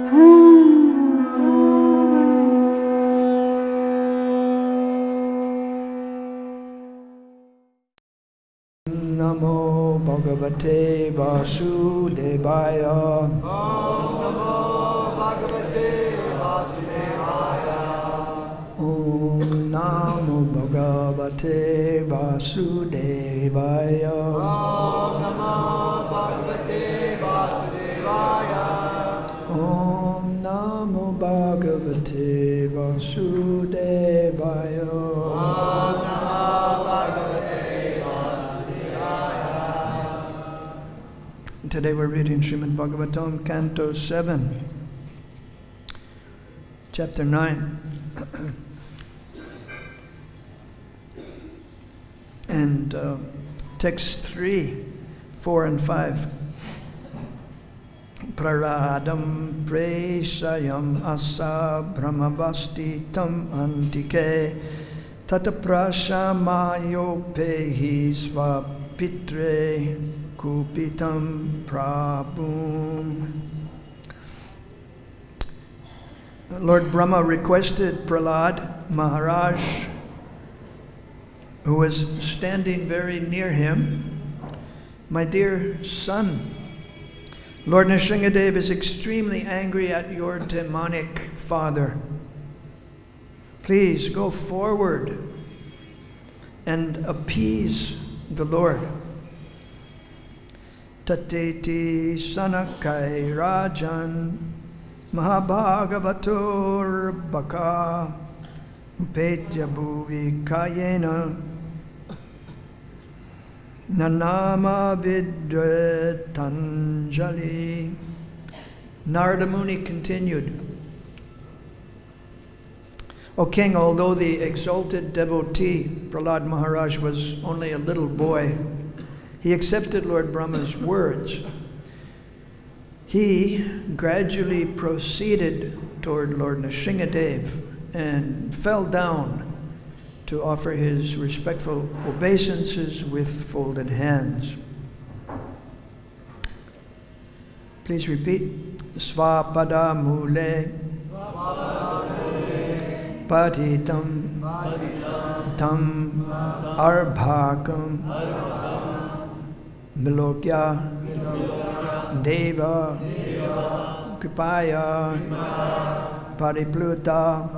Namo Bhagavate Vasudevaya. Om Namo Bhagavate Vasudevaya. Om Namo Bhagavate Vasudevaya. Om Namo Bhagavate Vasudevaya. Om Namo Bhagavate Vasudevaya. Today we're reading Srimad Bhagavatam, Canto 7, Chapter 9, and Text 3, 4 and 5. Praradam presayam asa brahmavasti tam antike tataprashamayopehi svapitre Kupitam Prabhum. Lord Brahma requested Prahlad Maharaj, who was standing very near him, "My dear son, Lord Nrsingadev is extremely angry at your demonic father. Please go forward and appease the Lord." Tateti Sanakai Rajan Mahabhagavator Baka Upetya Bhuvi Kayena Nanama Vidretanjali. Narada Muni continued, "O king, although the exalted devotee Prahlad Maharaj was only a little boy, he accepted Lord Brahma's words. He gradually proceeded toward Lord Nrsingadev and fell down to offer his respectful obeisances with folded hands." Please repeat. Svapada mule patitam tam arbhakam Milokya Deva Kripaya Paripluta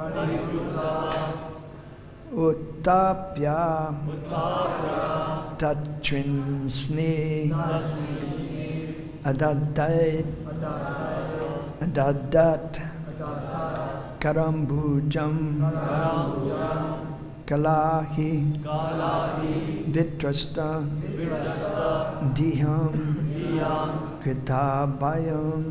Uttapya Tatrinsni Adadat Karambujam Kalahi Vitrasta Diham Kritabayam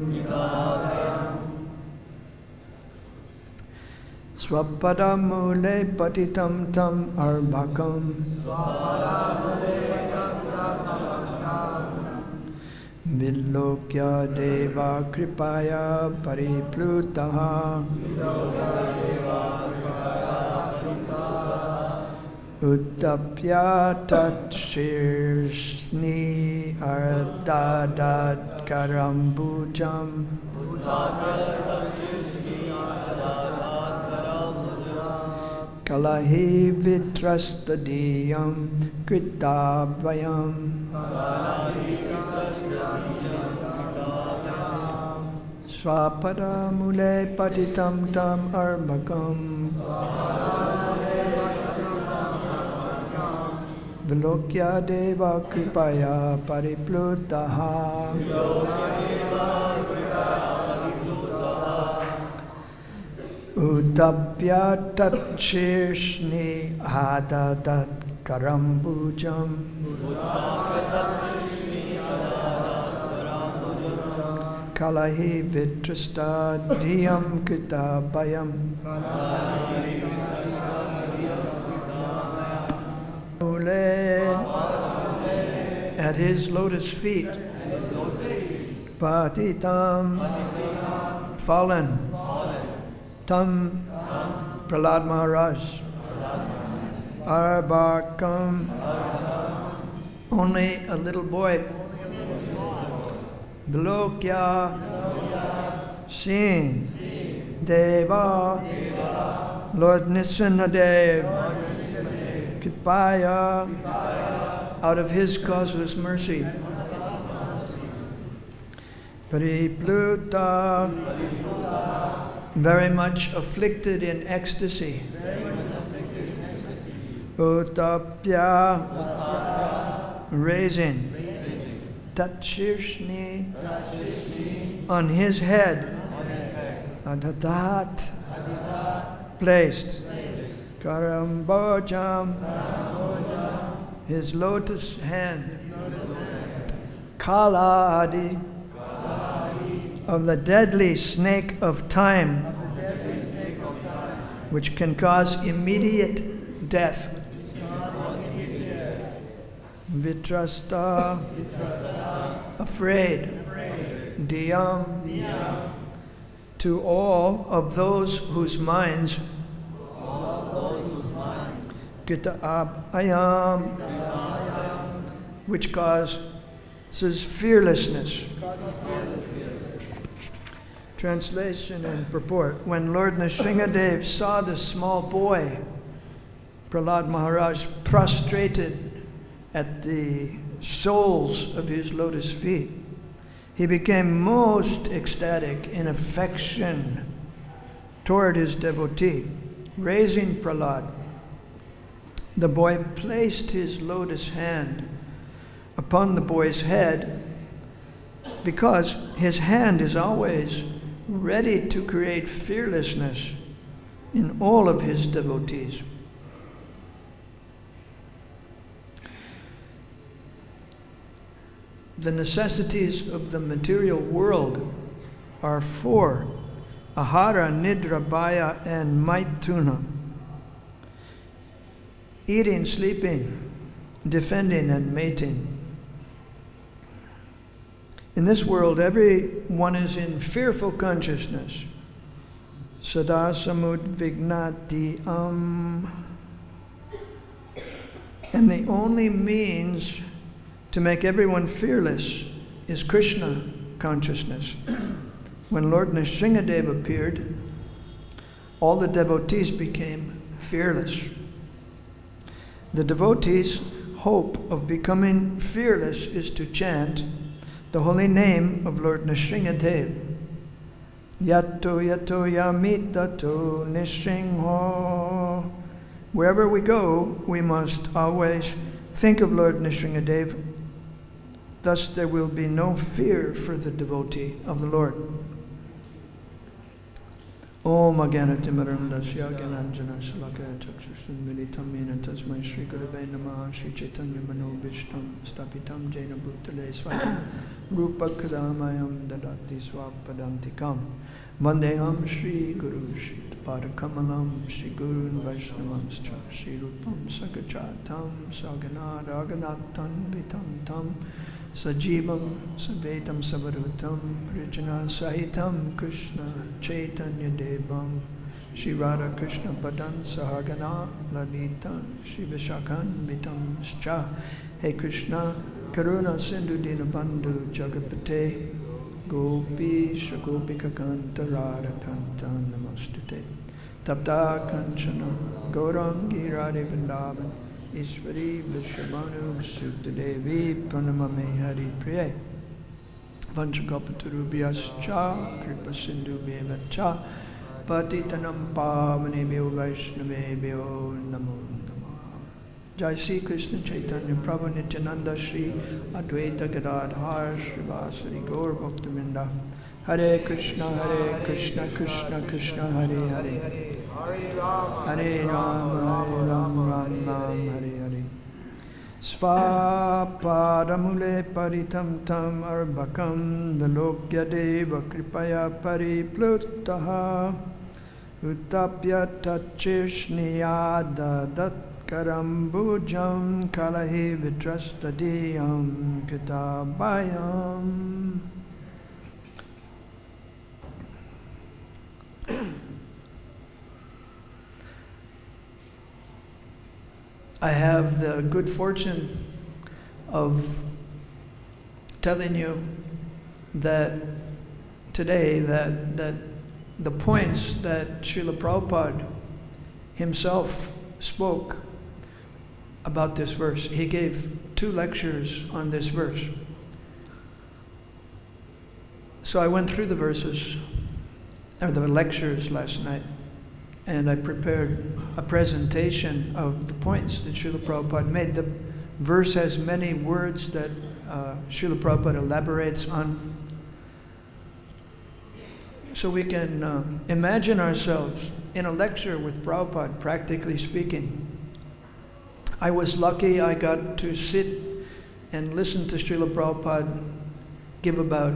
Swapadamule Patitam Tam Arbakam Vilokya Deva Kripaya Pariplutaha Uttapya Tatshirsni Ardadat Karambujam Kalahi Vitrastadiyam Kritabayam Swapada Mule Patitam Tam Arbakam Vilokya Deva Kripaya Pariplutaha Uttapya Tatshirshni Adadat Karambujam Kalahi Vitrasta Diyam Kritabayam At his lotus feet, Patitam, fallen, Tam, Prahlad Maharaj, Arbakam, only a little boy, Vilokya, Seen Deva, Lord Nrsimhadev, Kripaya, out of his causeless mercy. Paripluta, very much afflicted in ecstasy. Utapya, raising. Tatshirshni, on his head. Adadat, placed. Karambojam, his lotus hand. Kaladi, of the deadly snake of time, which can cause immediate death. Vitrasta, afraid. Diyam, to all of those whose minds. Gita ayam, which causes fearlessness. Translation and purport. When Lord Nrsimhadev saw the small boy, Prahlad Maharaj, prostrated at the soles of his lotus feet, he became most ecstatic in affection toward his devotee. Raising Prahlad, the boy placed his lotus hand upon the boy's head, because his hand is always ready to create fearlessness in all of his devotees. The necessities of the material world are four: ahara, nidra, bhaya, and maituna. Eating, sleeping, defending, and mating. In this world, everyone is in fearful consciousness. Sada samudvignati And the only means to make everyone fearless is Krishna consciousness. When Lord Nrsimhadev appeared, all the devotees became fearless. The devotees' hope of becoming fearless is to chant the holy name of Lord Nrsimhadev. Yato yato yamitato Nrsimho. Wherever we go, we must always think of Lord Nrsimhadev. Thus there will be no fear for the devotee of the Lord. Om Agyanatimaram Dasya Gyananjana Shalakaya Chakshushanmilitam Yena Tasmai Shri Gurave Namaha Shri Chaitanya Mano Vishtam Stapitam Jaina Bhutale Swayam Rupa Kadamayam Dadati Swapadantikam Vandeham Shri Guru Shri Padakamalam Shri Guru Vaishnavanscha Shri Rupam Sagachatam Sagana Raganatan Vitam Tam Sajivam Savetam Savarutam Prijana Sahitam Krishna Chaitanya Devam Shri Radha Krishna Padan Sahagana Lalita Shri Vishakhan Vitam Scha. Hey Krishna Karuna Sindhu Dinabandhu Jagapate Gopi Shagopika Kanta Radha Kanta Namostute Tapta Kanchana Gaurangi Radhe Vrindavan Ishvari Vishamanu Sutta Devi Pranamame Hari Priye Vanchakapatarubhyascha Kripa Sindhu Bhevacha Patitanam Pavanebhyo Vaishnavebhyo Namo Namaha. Jai Sri Krishna Chaitanya Prabhu Nityananda Shri Advaita Gadadhar Srivasari Gaur Bhaktivinoda. Hare Krishna Krishna Krishna Hare Hare Hare Rama Ram Hare Hare. Svapadamule paritam tam arbakam dalokya deva kripaya pariplutaha utapya tachishniya datkarambujam kalahi vitrastadiyam kitabayam. I have the good fortune of telling you that today that the points that Srila Prabhupada himself spoke about this verse. He gave 2 lectures on this verse. So I went through the verses, or the lectures last night, and I prepared a presentation of the points that Srila Prabhupada made. The verse has many words that Srila Prabhupada elaborates on. So we can imagine ourselves in a lecture with Prabhupada, practically speaking. I was lucky I got to sit and listen to Srila Prabhupada give about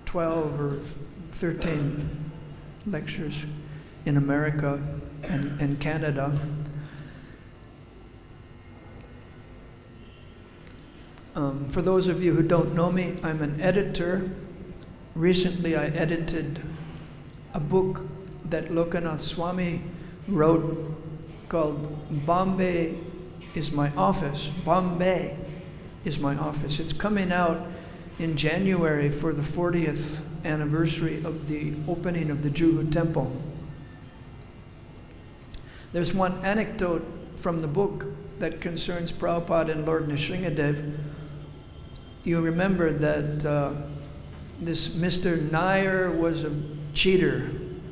12 or 13 lectures in America and Canada. For those of you who don't know me, I'm an editor. Recently I edited a book that Lokanath Swami wrote called Bombay is My Office. Bombay is My Office. It's coming out in January for the 40th anniversary of the opening of the Juhu Temple. There's one anecdote from the book that concerns Prabhupada and Lord Nrsingadev. You remember that this Mr. Nair was a cheater.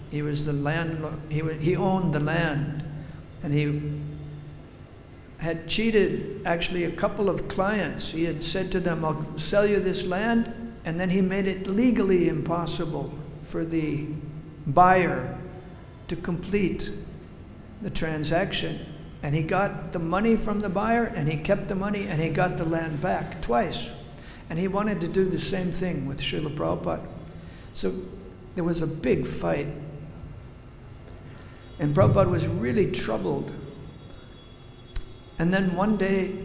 He was the landlord. He owned the land, and he had cheated actually a couple of clients. He had said to them, "I'll sell you this land," and then he made it legally impossible for the buyer to complete the transaction. And he got the money from the buyer, and he kept the money, and he got the land back twice. And he wanted to do the same thing with Srila Prabhupada. So there was a big fight. And Prabhupada was really troubled. And then one day,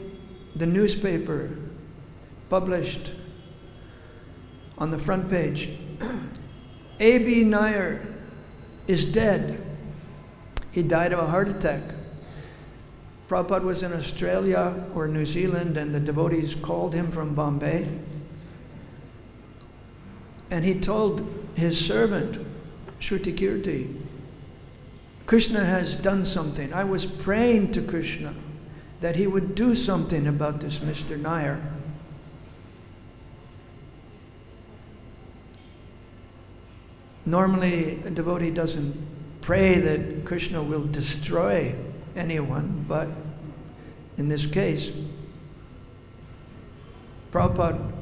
the newspaper published on the front page, A.B. Nair is dead. He died of a heart attack. Prabhupada was in Australia or New Zealand, and the devotees called him from Bombay. And he told his servant, Shrutikirti, Krishna has done something. I was praying to Krishna that he would do something about this Mr. Nair. Normally, a devotee doesn't pray that Krishna will destroy anyone, but in this case, Prabhupada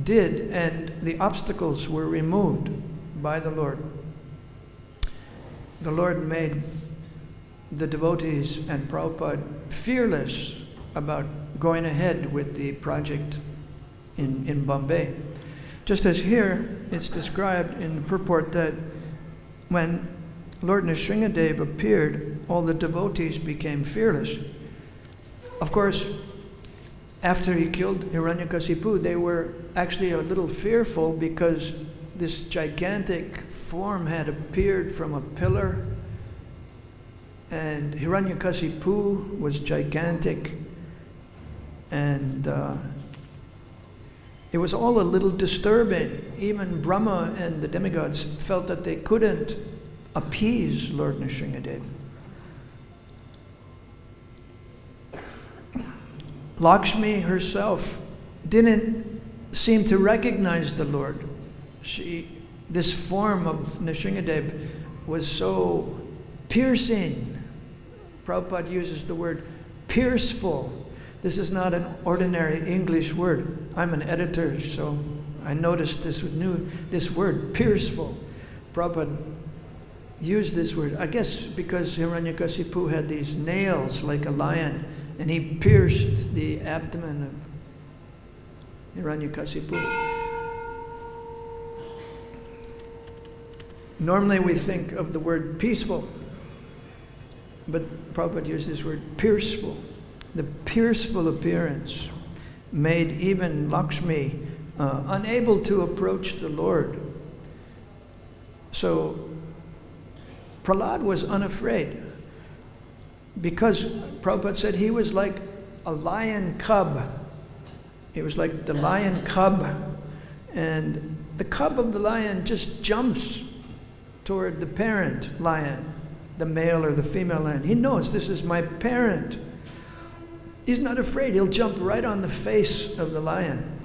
did, and the obstacles were removed by the Lord. The Lord made the devotees and Prabhupada fearless about going ahead with the project in Bombay. Just as here, it's described in the purport that when Lord Nrsingadev appeared, all the devotees became fearless. Of course, after he killed Hiranyakasipu, they were actually a little fearful because this gigantic form had appeared from a pillar, and Hiranyakasipu was gigantic, and it was all a little disturbing. Even Brahma and the demigods felt that they couldn't appease Lord Nrsingadev. Lakshmi herself didn't seem to recognize the Lord. This form of Nrsingadev was so piercing. Prabhupada uses the word pierceful. This is not an ordinary English word. I'm an editor, so I noticed this word, pierceful. Prabhupada used this word, I guess because Hiranyakasipu had these nails like a lion, and he pierced the abdomen of Hiranyakasipu. Normally we think of the word peaceful, but Prabhupada used this word pierceful. The pierceful appearance made even Lakshmi unable to approach the Lord. So Prahlad was unafraid because Prabhupada said he was like a lion cub. He was like the lion cub And the cub of the lion just jumps toward the parent lion, the male or the female lion. He knows this is my parent. He's not afraid. He'll jump right on the face of the lion.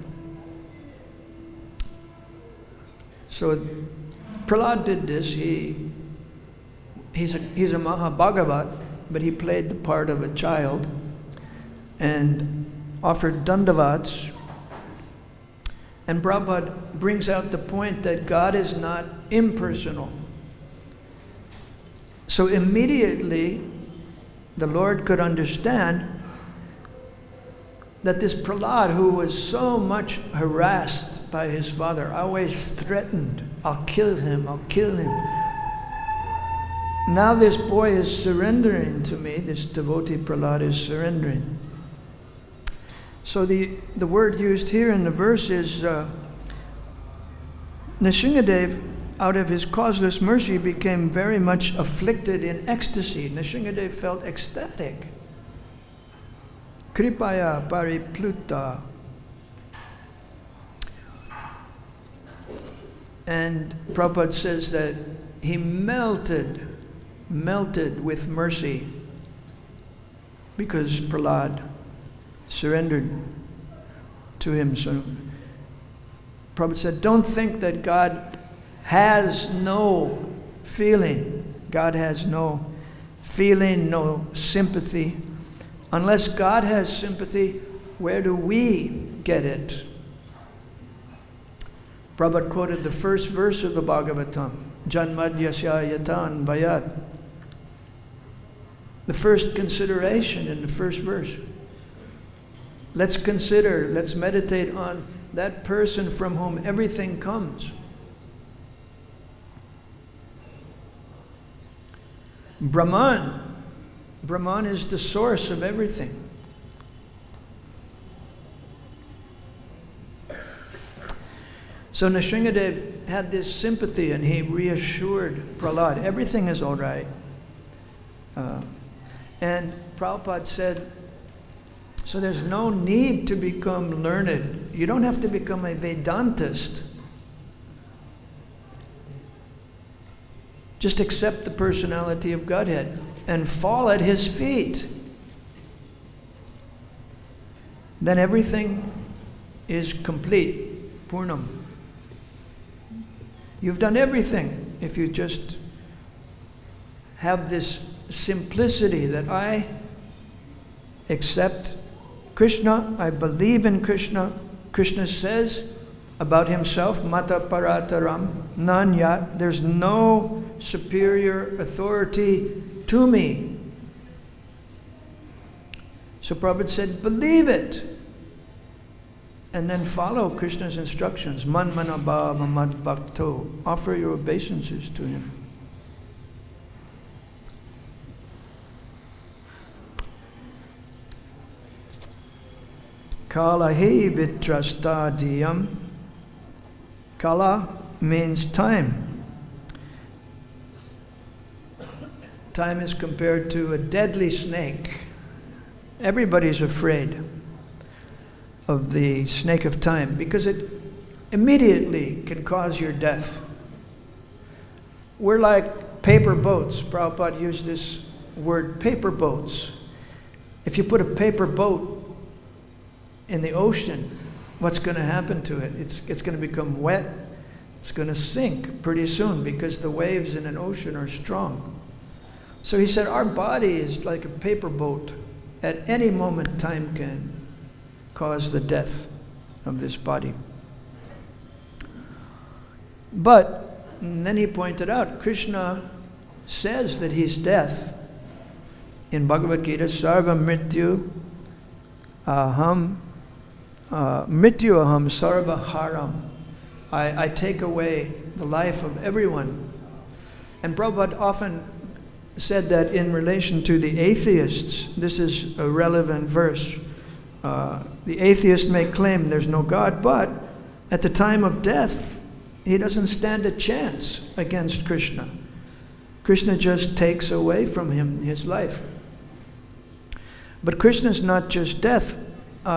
So Prahlad did this. He's a Mahabhagavat, but he played the part of a child and offered dandavats. And Prabhupada brings out the point that God is not impersonal. So immediately, the Lord could understand that this Prahlad, who was so much harassed by his father, always threatened, I'll kill him, I'll kill him. Now this boy is surrendering to me, this devotee Prahlad is surrendering. So the word used here in the verse is Nrsingadev, out of his causeless mercy, became very much afflicted in ecstasy. Nrsingadev felt ecstatic. Kripaya paripluta. And Prabhupada says that he melted with mercy because Prahlad surrendered to him. So Prabhupada said, don't think that God has no feeling. God has no feeling, no sympathy. Unless God has sympathy, where do we get it? Prabhupada quoted the first verse of the Bhagavatam, Janmadyasya yatan vayat. The first consideration in the first verse. Let's consider, let's meditate on that person from whom everything comes. Brahman. Brahman is the source of everything. So Nrsingadev had this sympathy and he reassured Prahlad, everything is all right. And Prabhupada said, so there's no need to become learned. You don't have to become a Vedantist. Just accept the personality of Godhead and fall at his feet. Then everything is complete, Purnam. You've done everything if you just have this simplicity that I accept Krishna, I believe in Krishna. Krishna says about himself, Mata Parataram, Nanyat, there's no superior authority to me. So Prabhupada said, believe it. And then follow Krishna's instructions. Man manabhava mad bhakto. Offer your obeisances to him. Kala hi vitrastadiyam. Kala means time. Time is compared to a deadly snake. Everybody's afraid of the snake of time because it immediately can cause your death. We're like paper boats. Prabhupada used this word, paper boats. If you put a paper boat in the ocean, what's going to happen to it? It's going to become wet. It's going to sink pretty soon because the waves in an ocean are strong. So he said, our body is like a paper boat. At any moment, time can cause the death of this body. But, and then he pointed out, Krishna says that he's death. In Bhagavad-Gita, Sarva Mrityu Aham Mrityu Aham Sarva Haram. I take away the life of everyone. And Prabhupada often said that in relation to the atheists. This is a relevant verse. The atheist may claim there's no God, but at the time of death, he doesn't stand a chance against Krishna. Krishna just takes away from him his life. But Krishna is not just death.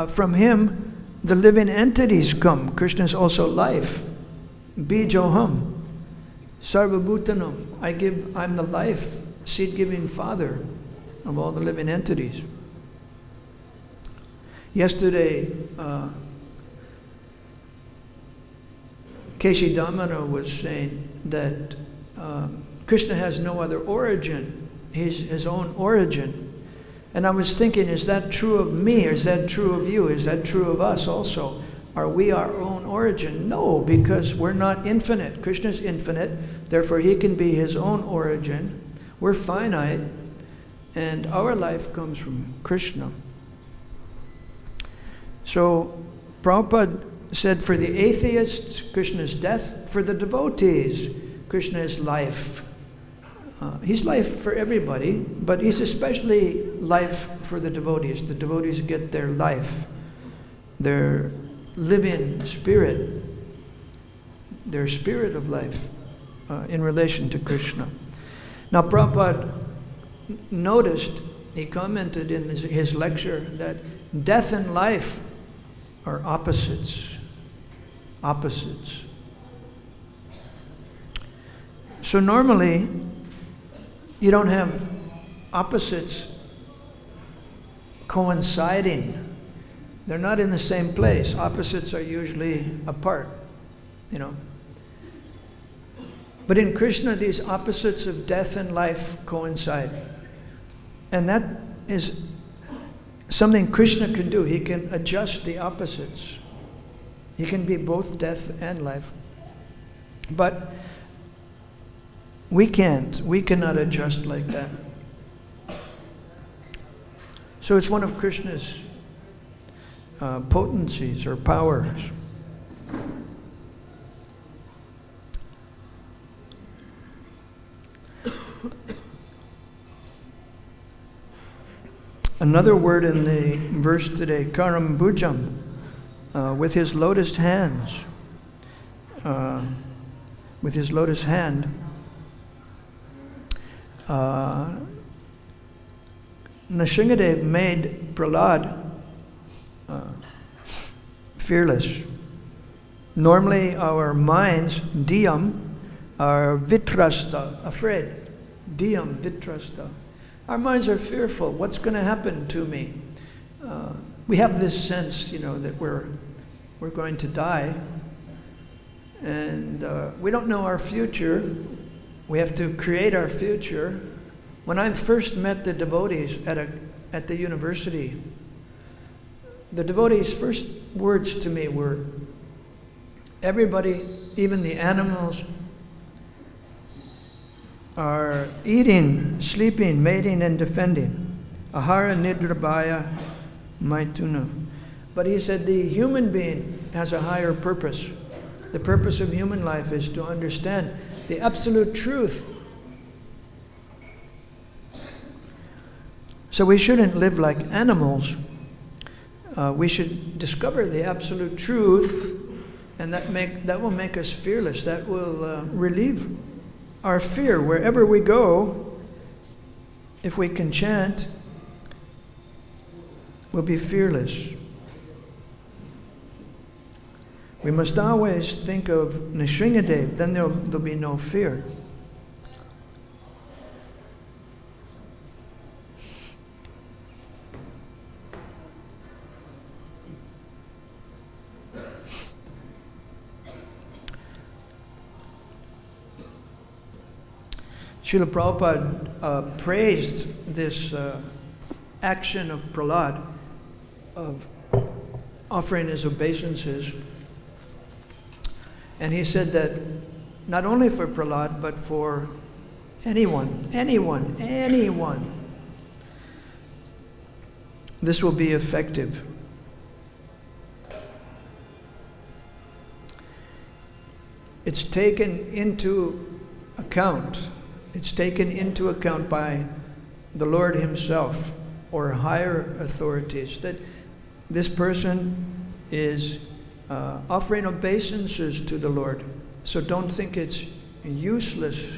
From him, the living entities come. Krishna is also life. Bijoham. Sarvabhutanam. I'm the life, seed-giving father of all the living entities. Yesterday, Keshi Damana was saying that Krishna has no other origin. He's his own origin. And I was thinking, is that true of me? Is that true of you? Is that true of us also? Are we our own origin? No, because we're not infinite. Krishna's infinite, therefore he can be his own origin. We're finite, and our life comes from Krishna. So Prabhupada said, for the atheists, Krishna is death. For the devotees, Krishna is life. He's life for everybody, but he's especially life for the devotees. The devotees get their life, their living spirit, their spirit of life in relation to Krishna. Now Prabhupada noticed, he commented in his lecture, that death and life are opposites. Opposites. So normally, you don't have opposites coinciding. They're not in the same place. Opposites are usually apart, you know. But in Krishna, these opposites of death and life coincide. And that is something Krishna can do. He can adjust the opposites. He can be both death and life. But we can't. We cannot adjust like that. So it's one of Krishna's potencies or powers. Another word in the verse today, karam bhujam, with his lotus hands. With his lotus hand, Nrsimhadev made Prahlad fearless. Normally our minds, diyam, are vitrasta, afraid. Diyam, vitrasta. Our minds are fearful. What's going to happen to me? We have this sense, you know, that we're going to die, and we don't know our future. We have to create our future. When I first met the devotees at the university, the devotees' first words to me were, everybody, even the animals, are eating, sleeping, mating, and defending. Ahara nidrabhaya maituna. But he said the human being has a higher purpose. The purpose of human life is to understand the absolute truth. So we shouldn't live like animals. We should discover the absolute truth, and that will make us fearless. That will relieve our fear wherever we go. If we can chant, we'll be fearless. We must always think of Nrsimhadev, then there'll be no fear. Srila Prabhupada praised this action of Prahlad, of offering his obeisances. And he said that not only for Prahlad, but for anyone, this will be effective. It's taken into account. It's taken into account by the Lord himself or higher authorities that this person is offering obeisances to the Lord. So don't think it's useless.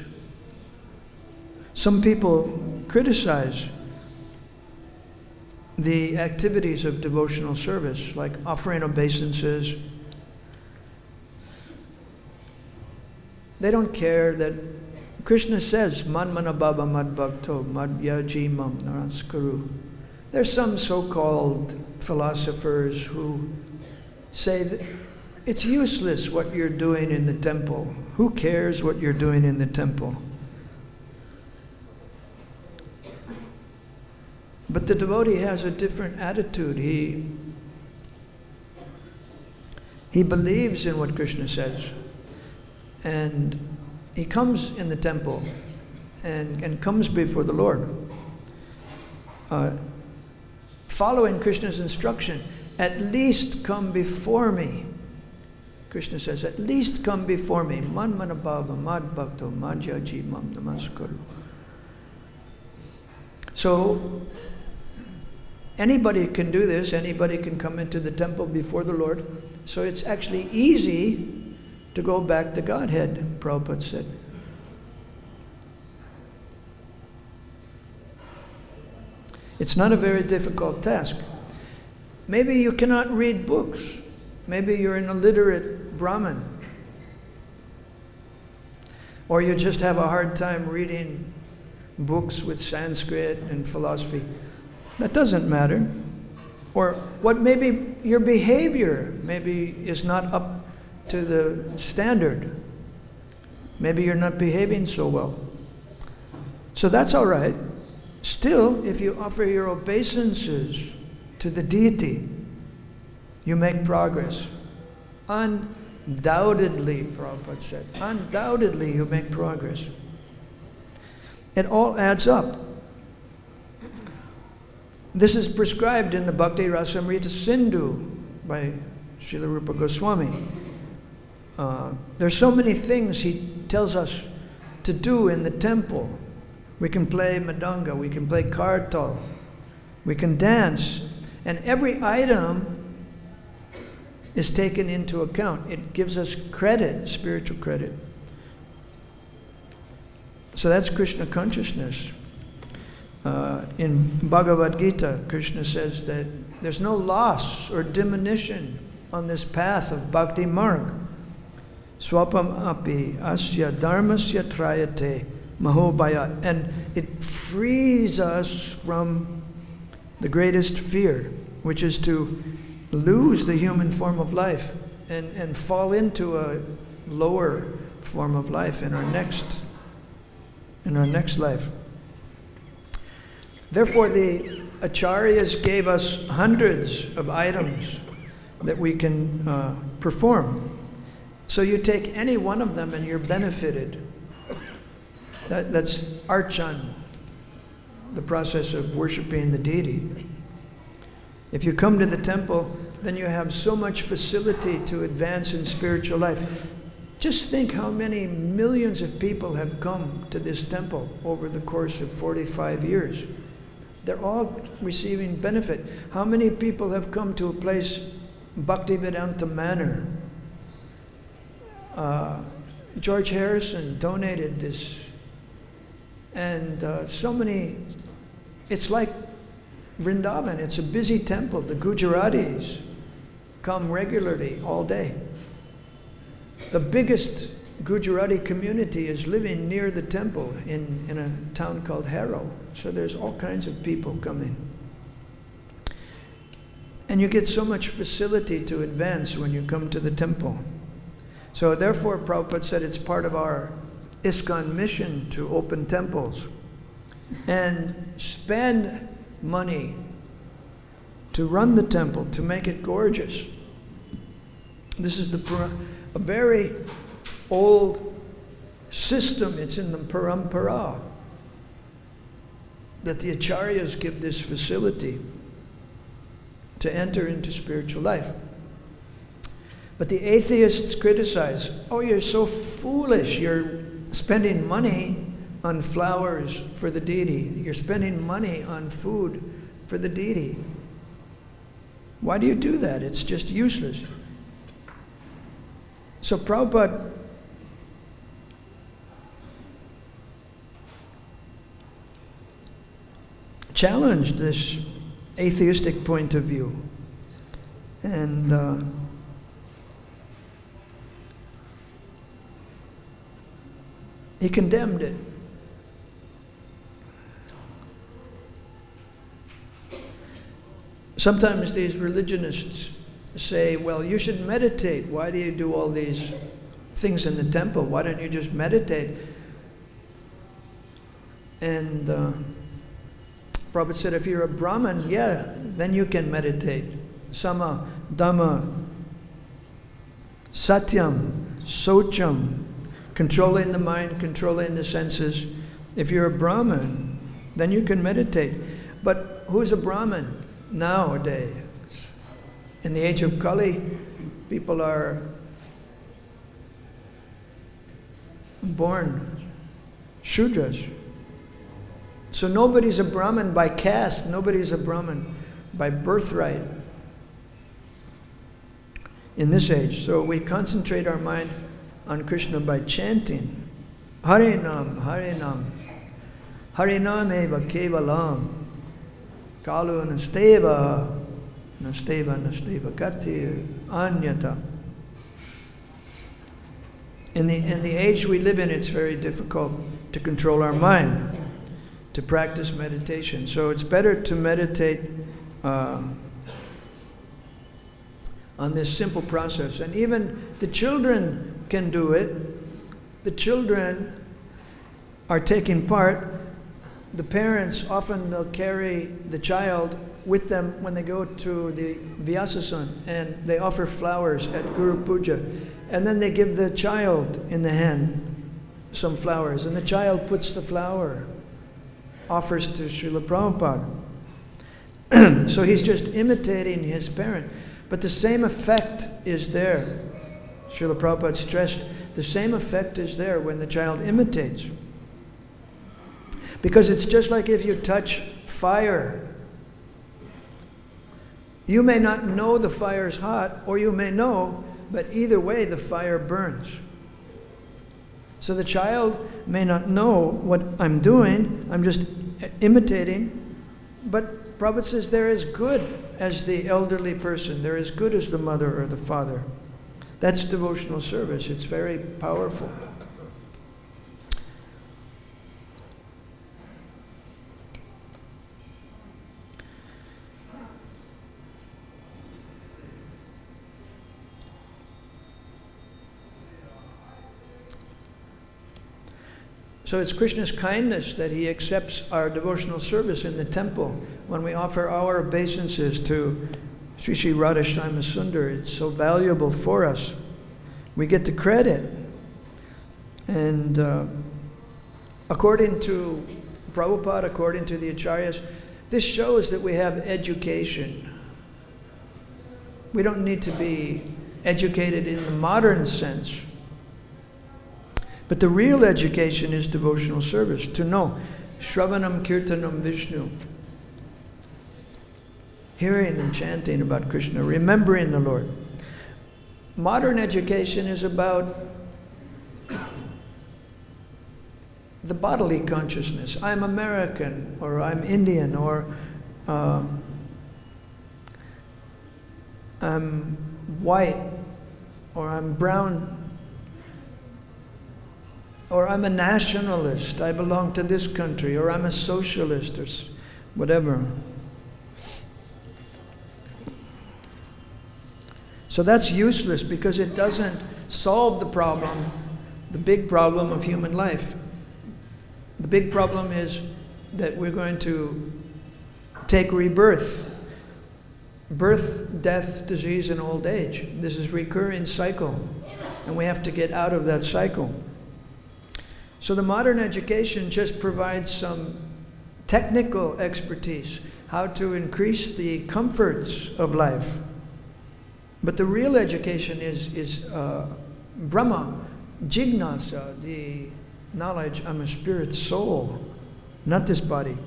Some people criticize the activities of devotional service, like offering obeisances. They don't care that Krishna says, "Man mana bhava mad bhakto mad yaji mam naraskuru." There's some so-called philosophers who say that it's useless what you're doing in the temple. Who cares what you're doing in the temple? But the devotee has a different attitude. He believes in what Krishna says. And he comes in the temple and comes before the Lord, following Krishna's instruction. At least come before me. Krishna says, at least come before me. Man mana bhava mad bhakto madhyaji mam namaskaru. So, anybody can do this. Anybody can come into the temple before the Lord. So it's actually easy to go back to Godhead, Prabhupada said. It's not a very difficult task. Maybe you cannot read books. Maybe you're an illiterate Brahmin. Or you just have a hard time reading books with Sanskrit and philosophy. That doesn't matter. Or what maybe your behavior maybe is not up to the standard. Maybe you're not behaving so well. So that's all right. Still, if you offer your obeisances to the deity, you make progress. Undoubtedly, Prabhupada said, undoubtedly you make progress. It all adds up. This is prescribed in the Bhakti Rasamrita Sindhu by Srila Rupa Goswami. There's so many things he tells us to do in the temple. We can play madanga, we can play kartal, we can dance, and every item is taken into account. It gives us credit, spiritual credit. So that's Krishna consciousness. In Bhagavad-Gita, Krishna says that there's no loss or diminution on this path of bhakti marg. Swapam api asya dharmasya trayate mahobhayat. And it frees us from the greatest fear, which is to lose the human form of life and fall into a lower form of life in our next life. Therefore, the acharyas gave us hundreds of items that we can perform. So you take any one of them and you're benefited. That's archan, the process of worshiping the deity. If you come to the temple, then you have so much facility to advance in spiritual life. Just think how many millions of people have come to this temple over the course of 45 years. They're all receiving benefit. How many people have come to a place, Bhaktivedanta Manor? George Harrison donated this. And so many, it's like Vrindavan, it's a busy temple. The Gujaratis come regularly all day. The biggest Gujarati community is living near the temple in a town called Harrow. So there's all kinds of people coming. And you get so much facility to advance when you come to the temple. So therefore, Prabhupada said it's part of our ISKCON mission to open temples and spend money to run the temple, to make it gorgeous. This is a very old system. It's in the parampara that the acharyas give this facility to enter into spiritual life. But the atheists criticize, oh, you're so foolish. You're spending money on flowers for the deity. You're spending money on food for the deity. Why do you do that? It's just useless. So Prabhupada challenged this atheistic point of view. And he condemned it. Sometimes these religionists say, well, you should meditate. Why do you do all these things in the temple? Why don't you just meditate? And Prabhupada said, if you're a Brahmin, yeah, then you can meditate. Sama, Dhamma, Satyam, Socham, controlling the mind, controlling the senses. If you're a Brahmin, then you can meditate. But who's a Brahmin nowadays? In the age of Kali, people are born Shudras. So nobody's a Brahmin by caste, nobody's a Brahmin by birthright in this age. So we concentrate our mind on Krishna by chanting Harinam, Harinam, Harinam eva kevalam, Kalu nasteva, nasteva, nasteva gati, anyata. In the age we live in, it's very difficult to control our mind, to practice meditation. So it's better to meditate on this simple process. And even the children can do it. The children are taking part. The parents, often they'll carry the child with them when they go to the Vyasasana, and they offer flowers at Guru Puja. And then they give the child in the hand some flowers, and the child puts the flower, offers to Srila Prabhupada. So he's just imitating his parent. But the same effect is there. Srila Prabhupada stressed, the same effect is there when the child imitates. Because it's just like if you touch fire. You may not know the fire's hot, or you may know, but either way the fire burns. So the child may not know what I'm doing, I'm just imitating, but Prabhupada says they're as good as the elderly person, they're as good as the mother or the father. That's devotional service, it's very powerful. So it's Krishna's kindness that he accepts our devotional service in the temple. When we offer our obeisances to Sri Sri Radhashyama Sundar, it's so valuable for us. We get the credit. And according to Prabhupada, according to the Acharyas, this shows that we have education. We don't need to be educated in the modern sense. But the real education is devotional service, to know Shravanam Kirtanam Vishnu, hearing and chanting about Krishna, remembering the Lord. Modern education is about the bodily consciousness. I'm American, or I'm Indian, or I'm white, or I'm brown, or I'm a nationalist, I belong to this country, or I'm a socialist, or whatever. So that's useless because it doesn't solve the problem, the big problem of human life. The big problem is that we're going to take rebirth. Birth, death, disease, and old age. This is a recurring cycle, and we have to get out of that cycle. So the modern education just provides some technical expertise, how to increase the comforts of life. But the real education is Brahma, Jignasa, the knowledge I'm a spirit soul, not this body.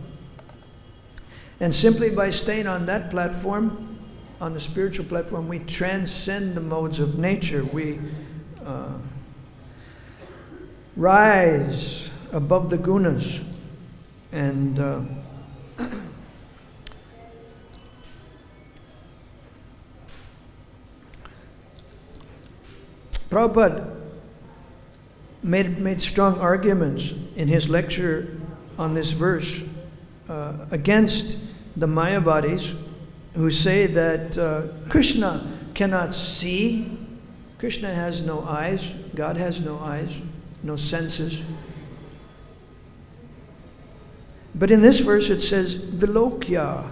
And simply by staying on that platform, on the spiritual platform, we transcend the modes of nature. We rise above the gunas, and Prabhupada made strong arguments in his lecture on this verse against the Mayavadis who say that Krishna cannot see. Krishna has no eyes. God has no eyes, no senses. But in this verse it says, Vilokya.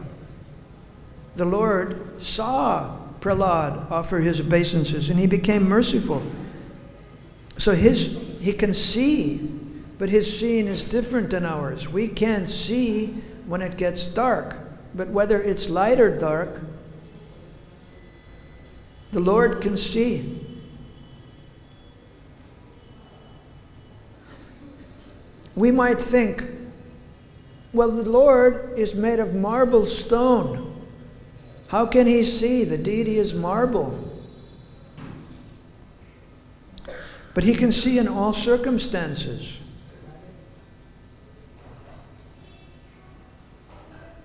The Lord saw Prahlad offer his obeisances and he became merciful. So he can see, but his seeing is different than ours. We can see when it gets dark, but whether it's light or dark, the Lord can see. We might think, well, the Lord is made of marble stone. How can he see? The deity is marble. But he can see in all circumstances.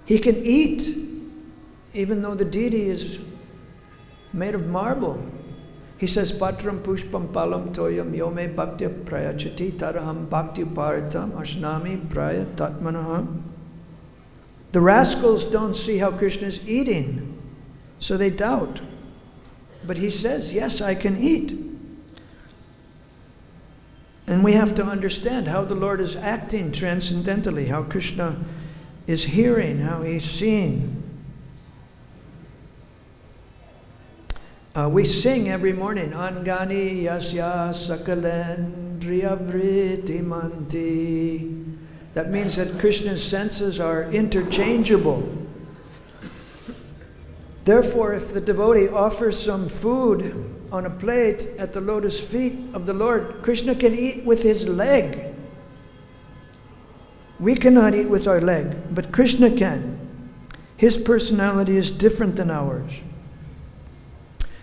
He can eat, even though the deity is made of marble. He says, Patram pushpam palam toyam yome bhaktya prayachati taraham bhakti paritam ashnami praya tatmanaha. The rascals don't see how Krishna is eating, so they doubt. But he says, yes, I can eat. And we have to understand how the Lord is acting transcendentally, how Krishna is hearing, how he's seeing. We sing every morning, Angani yasya sakalendriya vritti. That means that Krishna's senses are interchangeable. Therefore, if the devotee offers some food on a plate at the lotus feet of the Lord, Krishna can eat with his leg. We cannot eat with our leg, but Krishna can. His personality is different than ours.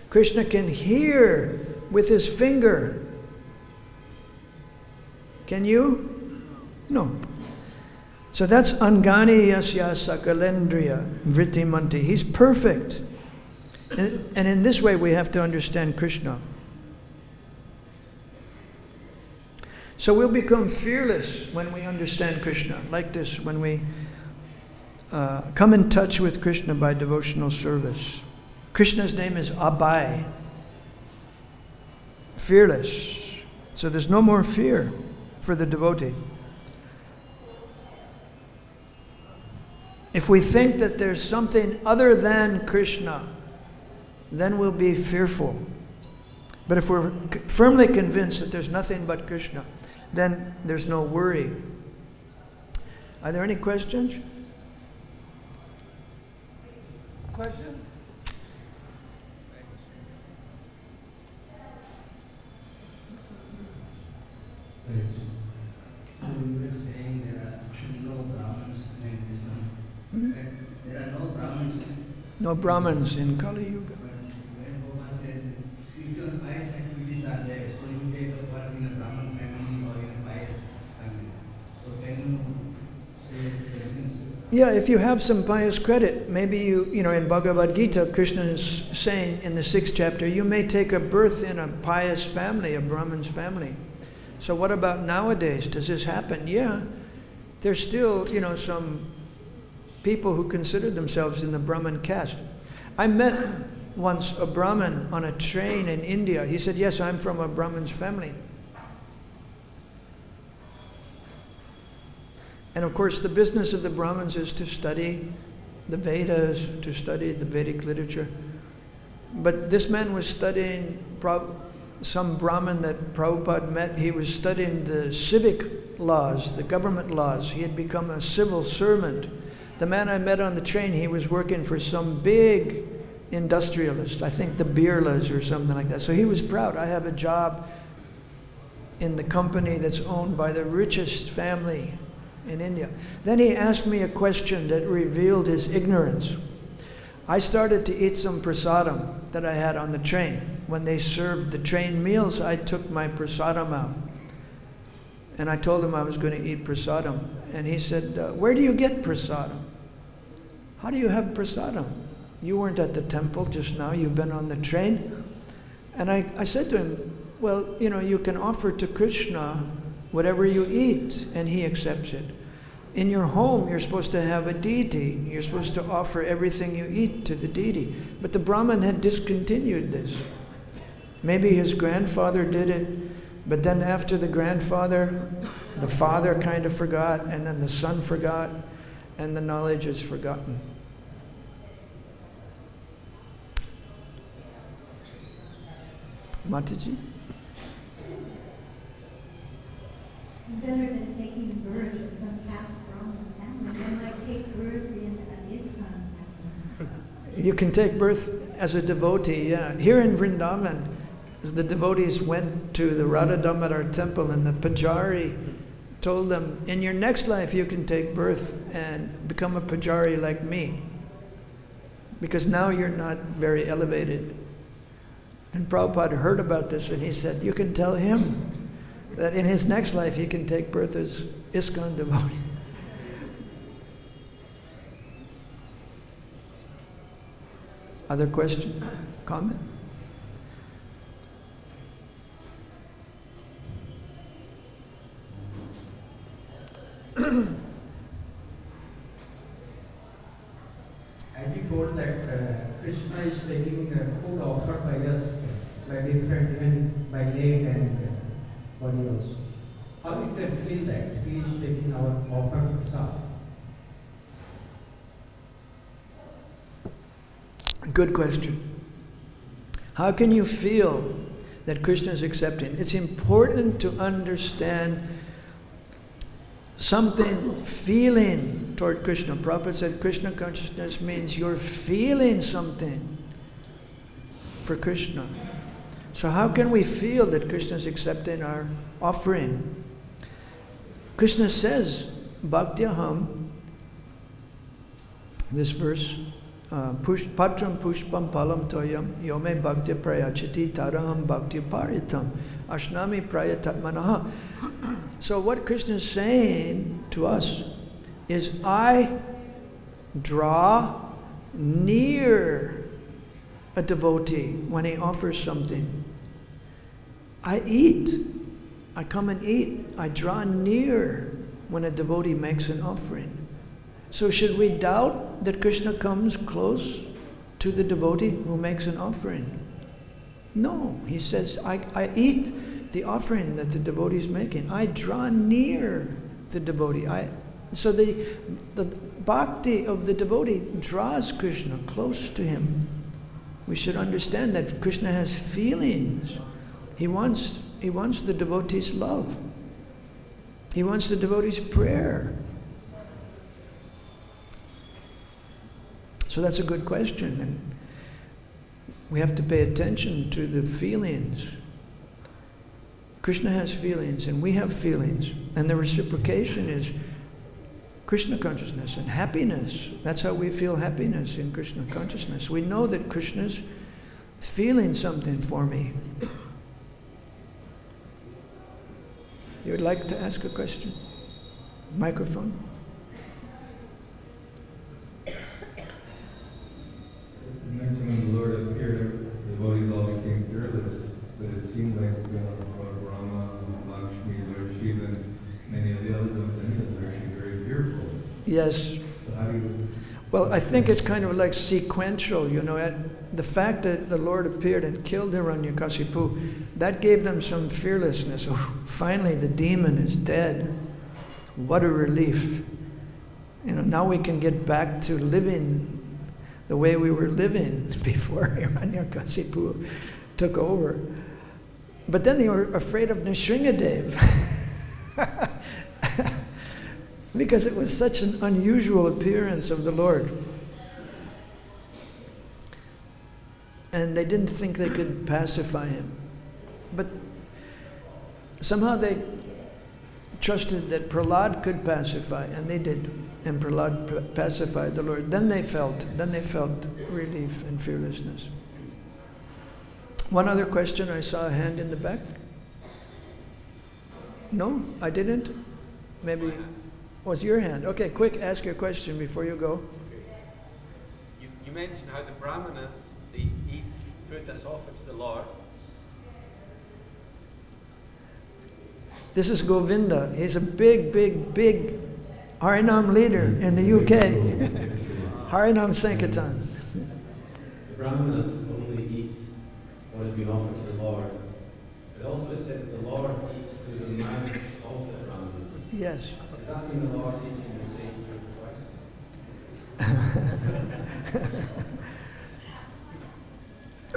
Krishna can hear with his finger. Can you? No. So that's Angani Yasya Sakalendriya Vritti. He's perfect. And in this way we have to understand Krishna. So we'll become fearless when we understand Krishna, like this, when we come in touch with Krishna by devotional service. Krishna's name is Abhay, fearless. So there's no more fear for the devotee. If we think that there's something other than Krishna, then we'll be fearful. But if we're firmly convinced that there's nothing but Krishna, then there's no worry. Are there any questions? Questions? You were saying there are no Brahmins in Islam. There are no Brahmins. No Brahmins in Kali Yuga. But when Baba says, if your pious activities are there, so you take a birth in a Brahmin family or in a pious family. So can you say the difference? Yeah, if you have some pious credit, maybe you know, in Bhagavad-Gita, Krishna is saying in the 6th chapter, you may take a birth in a pious family, a Brahmin's family. So what about nowadays? Does this happen? Yeah. There's still, you know, some people who consider themselves in the Brahmin caste. I met once a Brahmin on a train in India. He said, yes, I'm from a Brahmin's family. And of course, the business of the Brahmins is to study the Vedas, to study the Vedic literature. But this man was studying some Brahmin that Prabhupada met. He was studying the civic laws, the government laws. He had become a civil servant. The man I met on the train, he was working for some big industrialist, I think the Birlas or something like that. So he was proud. I have a job in the company that's owned by the richest family in India. Then he asked me a question that revealed his ignorance. I started to eat some prasadam that I had on the train. When they served the train meals, I took my prasadam out. And I told him I was going to eat prasadam. And he said, where do you get prasadam? How do you have prasadam? You weren't at the temple just now, you've been on the train. And I said to him, Well, you can offer to Krishna whatever you eat, and he accepts it. In your home, you're supposed to have a deity. You're supposed to offer everything you eat to the deity. But the Brahmin had discontinued this. Maybe his grandfather did it, but then after the grandfather, the father kind of forgot, and then the son forgot, and the knowledge is forgotten. Mataji? Better than taking birth in some caste Brahmin family. One might take birth in an ISKCON family. You can take birth as a devotee, yeah. Here in Vrindavan, the devotees went to the Radha Damodar temple, and the Pujari told them, in your next life you can take birth and become a Pujari like me, because now you're not very elevated. And Prabhupada heard about this, and he said, you can tell him that in his next life he can take birth as ISKCON devotee. Other question? Comment? As you told that Krishna is taking food offered by us by different, even by leg and body also. How we can feel that he is taking our offered stuff? Good question. How can you feel that Krishna is accepting? It's important to understand something, feeling toward Krishna. Prabhupada said Krishna consciousness means you're feeling something for Krishna. So how can we feel that Krishna is accepting our offering? Krishna says, Bhakti-yoga, this verse, Patram pushpam palam toyam yome bhakti prayachati taraham bhakti paritam ashnami prayatatmanaha. So what Krishna is saying to us is, I draw near a devotee when he offers something. I eat. I come and eat. I draw near when a devotee makes an offering. So should we doubt that Krishna comes close to the devotee who makes an offering? No. He says, I eat the offering that the devotee is making. I draw near the devotee. So the bhakti of the devotee draws Krishna close to him. We should understand that Krishna has feelings. He wants the devotee's love. He wants the devotee's prayer. So that's a good question, and we have to pay attention to the feelings. Krishna has feelings, and we have feelings, and the reciprocation is Krishna consciousness and happiness. That's how we feel happiness in Krishna consciousness. We know that Krishna's feeling something for me. You would like to ask a question? Microphone. You mentioned when the Lord appeared, the devotees all became fearless, but it seemed like Lord Brahma, Lakshmi, Lord Shiva, and many of the other devotees are actually very fearful. Yes. So how do you... Well, I think it's kind of like sequential, the fact that the Lord appeared and killed Hiranyakasipu, that gave them some fearlessness. Oh, finally the demon is dead. What a relief. Now we can get back to living the way we were living before Hiranyakasipu took over. But then they were afraid of Nrsingadev. Because it was such an unusual appearance of the Lord. And they didn't think they could pacify him. But somehow they trusted that Prahlad could pacify, and they did. And Prahlad pacified the Lord. Then they felt relief and fearlessness. One other question, I saw a hand in the back. No, I didn't? Maybe... Was your hand? Okay, quick, ask your question before you go. You mentioned how the Brahmanas, they eat food that's offered to the Lord. This is Govinda. He's a big Harinam leader in the UK. Harinam Sankirtan. The Brahmanas only eat what has been offered to the Lord. It also is said that the Lord eats through the mouths of the Brahmanas. Yes. Does that mean the Lord's eating the same food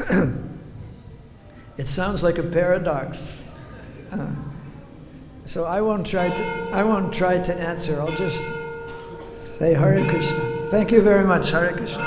twice? It sounds like a paradox. So I won't try to answer. I'll just say Hare Krishna. Thank you very much. Hare Krishna.